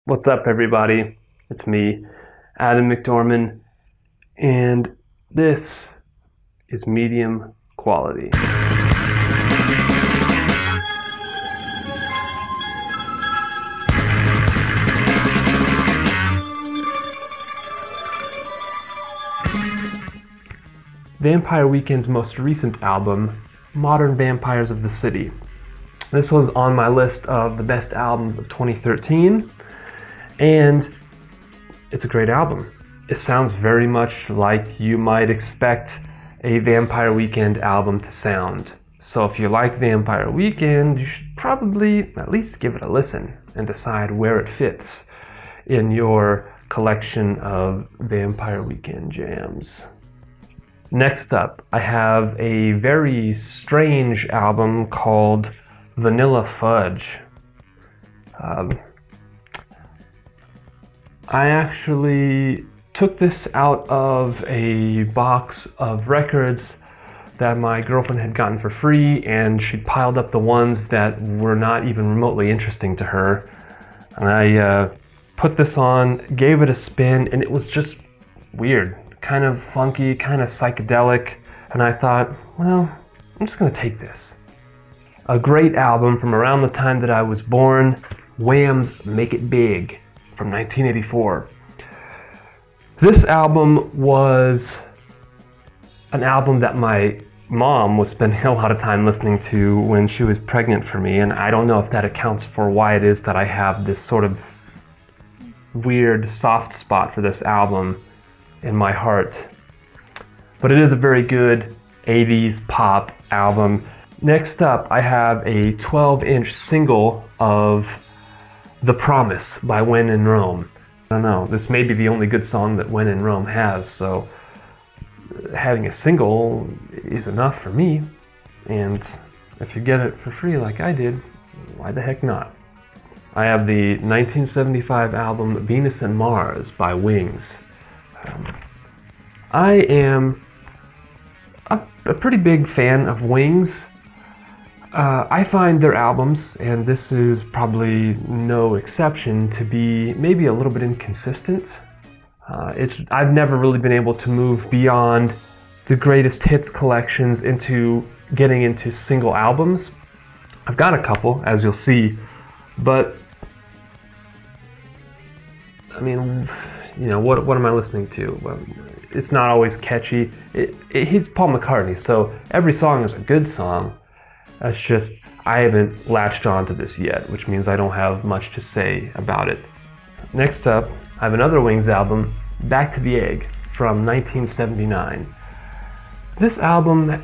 What's up, everybody? It's me, Adam McDorman, and this is Medium Quality. Vampire Weekend's most recent album, Modern Vampires of the City. This was on my list of the best albums of 2013, and it's a great album. It sounds very much like you might expect a Vampire Weekend album to sound. So if you like Vampire Weekend, you should probably at least give it a listen and decide where it fits in your collection of Vampire Weekend jams. Next up, I have a very strange album called Vanilla Fudge. I actually took this out of a box of records that my girlfriend had gotten for free, and she'd piled up the ones that were not even remotely interesting to her. And I put this on, gave it a spin, and it was just weird. Kind of funky, kind of psychedelic, and I thought, well, I'm just gonna take this. A great album from around the time that I was born, Wham's Make It Big from 1984. This album was an album that my mom was spending a lot of time listening to when she was pregnant for me, and I don't know if that accounts for why it is that I have this sort of weird soft spot for this album in my heart. But it is a very good 80s pop album. Next up, I have a 12-inch single of The Promise by When in Rome. I don't know, this may be the only good song that When in Rome has, so having a single is enough for me. And if you get it for free like I did, why the heck not? I have the 1975 album Venus and Mars by Wings. I am a pretty big fan of Wings. I find their albums, and this is probably no exception, to be maybe a little bit inconsistent. I've never really been able to move beyond the greatest hits collections into getting into single albums. I've got a couple, as you'll see, but I mean, you know, what am I listening to? Well, it's not always catchy. He's Paul McCartney, so every song is a good song. That's just, I haven't latched on to this yet, which means I don't have much to say about it. Next up, I have another Wings album, Back to the Egg, from 1979. This album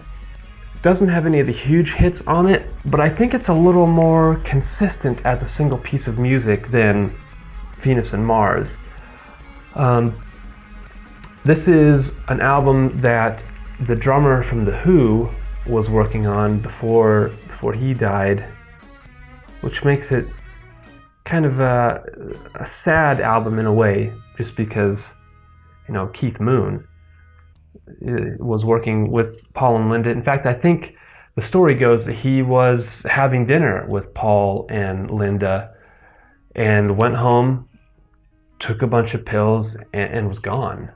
doesn't have any of the huge hits on it, but I think it's a little more consistent as a single piece of music than Venus and Mars. This is an album that the drummer from The Who was working on before he died, which makes it kind of a sad album in a way, just because, you know, Keith Moon was working with Paul and Linda. In fact, I think the story goes that he was having dinner with Paul and Linda and went home, took a bunch of pills, and was gone.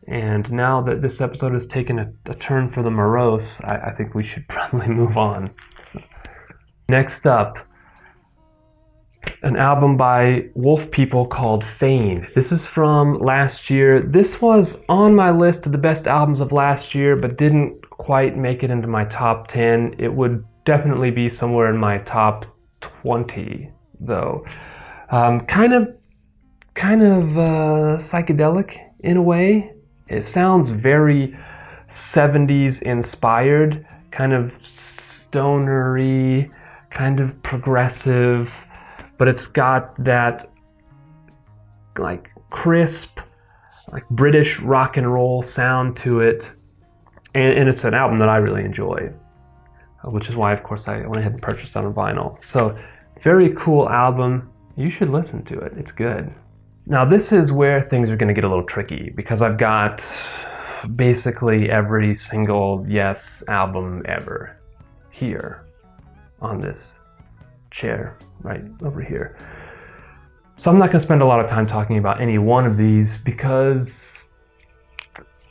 And now that this episode has taken a turn for the morose, I think we should probably move on. Next up, an album by Wolf People called Fane. This is from last year. This was on my list of the best albums of last year, but didn't quite make it into my top 10. It would definitely be somewhere in my top 20, though. Kind of psychedelic in a way. It sounds very 70s inspired, kind of stonery, kind of progressive, but it's got that like crisp, like British rock and roll sound to it, and it's an album that I really enjoy, which is why, of course, I went ahead and purchased it on vinyl. So, very cool album. You should listen to it. It's good. Now this is where things are going to get a little tricky, because I've got basically every single Yes album ever here on this chair right over here. So I'm not going to spend a lot of time talking about any one of these because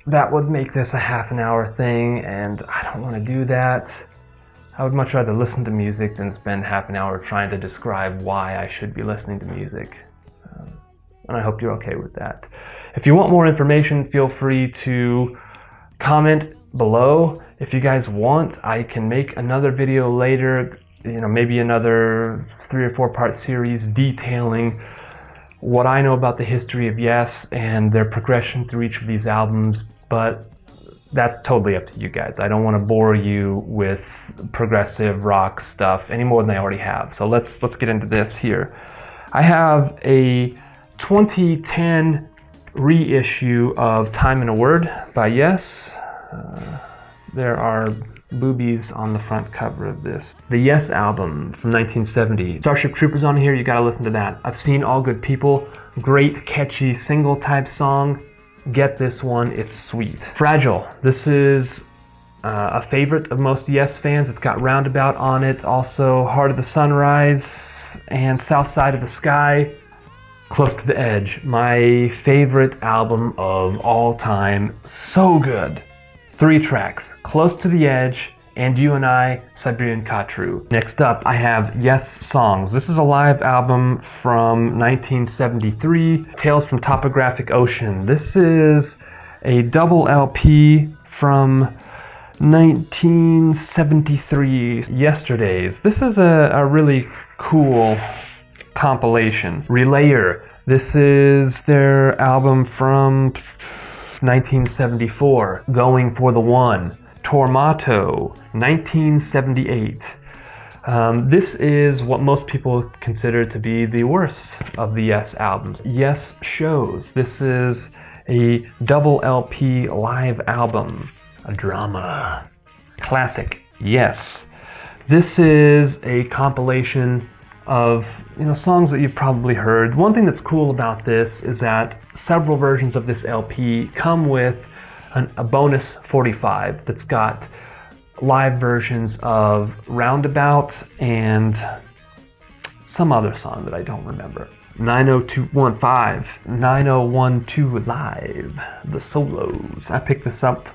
that would make this a half an hour thing, and I don't want to do that. I would much rather listen to music than spend half an hour trying to describe why I should be listening to music. And I hope you're okay with that. If you want more information, feel free to comment below. If you guys want, I can make another video later, maybe another 3 or 4 part series detailing what I know about the history of Yes and their progression through each of these albums, but that's totally up to you guys. I don't want to bore you with progressive rock stuff any more than I already have. So let's get into this here. I have a 2010 reissue of Time in a Word by Yes. There are boobies on the front cover of this. The Yes album from 1970. Starship Troopers on here, you gotta listen to that. I've Seen All Good People, great catchy single type song. Get this one, it's sweet. Fragile, this is a favorite of most Yes fans. It's got Roundabout on it, also Heart of the Sunrise and South Side of the Sky. Close to the Edge, my favorite album of all time. So good. 3 tracks, Close to the Edge, And You and I, Siberian Khatru. Next up, I have Yes Songs. This is a live album from 1973, Tales from Topographic Ocean. This is a double LP from 1973, Yesterdays. This is a really cool compilation. Relayer, this is their album from 1974, Going for the One. Tormato, 1978. This is what most people consider to be the worst of the Yes albums. Yes Shows. This is a double LP live album, a drama. Classic Yes. This is a compilation of songs that you've probably heard. One thing that's cool about this is that several versions of this LP come with a bonus 45 that's got live versions of Roundabout and some other song that I don't remember. 90215, 9012 Live, the solos. I picked this up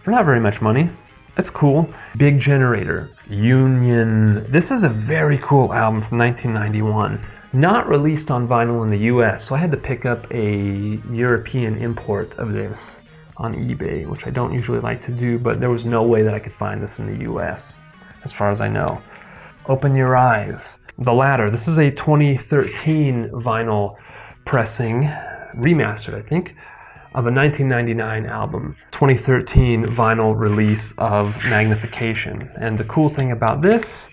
for not very much money. It's cool. Big Generator, Union. This is a very cool album from 1991. Not released on vinyl in the US, so I had to pick up a European import of this on eBay, which I don't usually like to do, but there was no way that I could find this in the US, as far as I know. Open Your Eyes. The Ladder. This is a 2013 vinyl pressing, remastered I think, of a 1999 album. 2013 vinyl release of Magnification. And the cool thing about this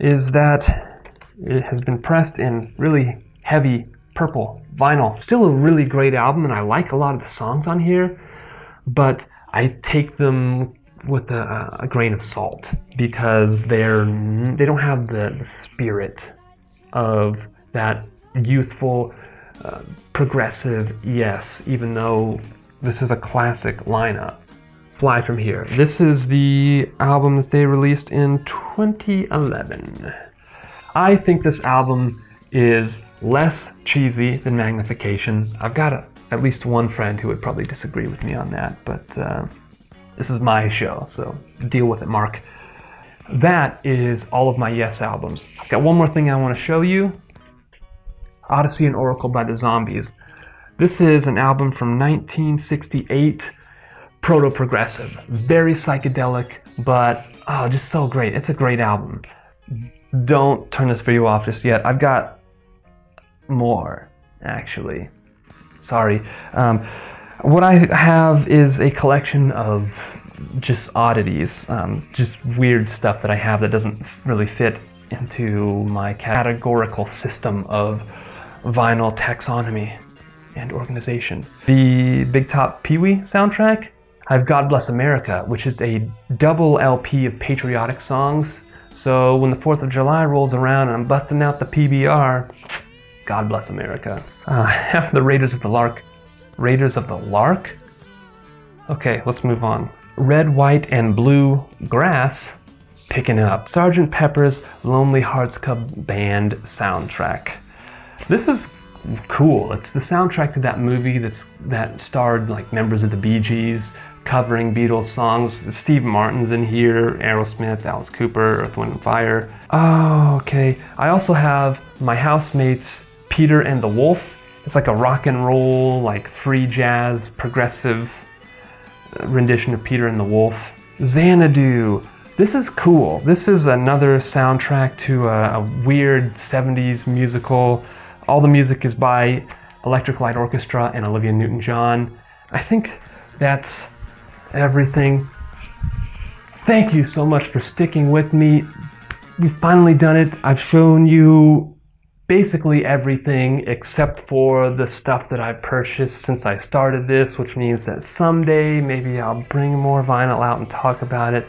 is that it has been pressed in really heavy purple vinyl. Still a really great album, and I like a lot of the songs on here, but I take them with a grain of salt because they don't have the spirit of that youthful, progressive Yes, even though this is a classic lineup. Fly From Here. This is the album that they released in 2011. I think this album is less cheesy than Magnification. I've got at least one friend who would probably disagree with me on that, but this is my show, so deal with it, Mark. That is all of my Yes albums. I've got one more thing I want to show you. Odyssey and Oracle by the Zombies. This is an album from 1968, proto-progressive, very psychedelic, but just so great. It's a great album. Don't turn this video off just yet. I've got more, actually. Sorry. What I have is a collection of just oddities, just weird stuff that I have that doesn't really fit into my categorical system of vinyl taxonomy and organization. The Big Top Pee-wee soundtrack, I have God Bless America, which is a double LP of patriotic songs. So when the 4th of July rolls around and I'm busting out the PBR, God Bless America. I have the Raiders of the Lark. Raiders of the Lark? Okay, let's move on. Red, White, and Blue Grass, picking up. Sgt. Pepper's Lonely Hearts Club Band soundtrack. This is cool. It's the soundtrack to that movie that starred like members of the Bee Gees covering Beatles songs. Steve Martin's in here, Aerosmith, Alice Cooper, Earth, Wind & Fire. Oh, okay. I also have my housemates, Peter and the Wolf. It's like a rock and roll, like free jazz, progressive rendition of Peter and the Wolf. Xanadu. This is cool. This is another soundtrack to a weird 70s musical. All the music is by Electric Light Orchestra and Olivia Newton-John. I think that's everything. Thank you so much for sticking with me. We've finally done it. I've shown you basically everything except for the stuff that I've purchased since I started this, which means that someday maybe I'll bring more vinyl out and talk about it.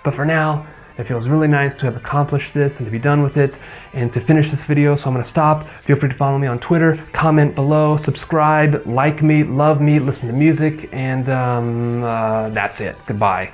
But for now, it feels really nice to have accomplished this and to be done with it and to finish this video, so I'm going to stop. Feel free to follow me on Twitter, comment below, subscribe, like me, love me, listen to music, and that's it. Goodbye.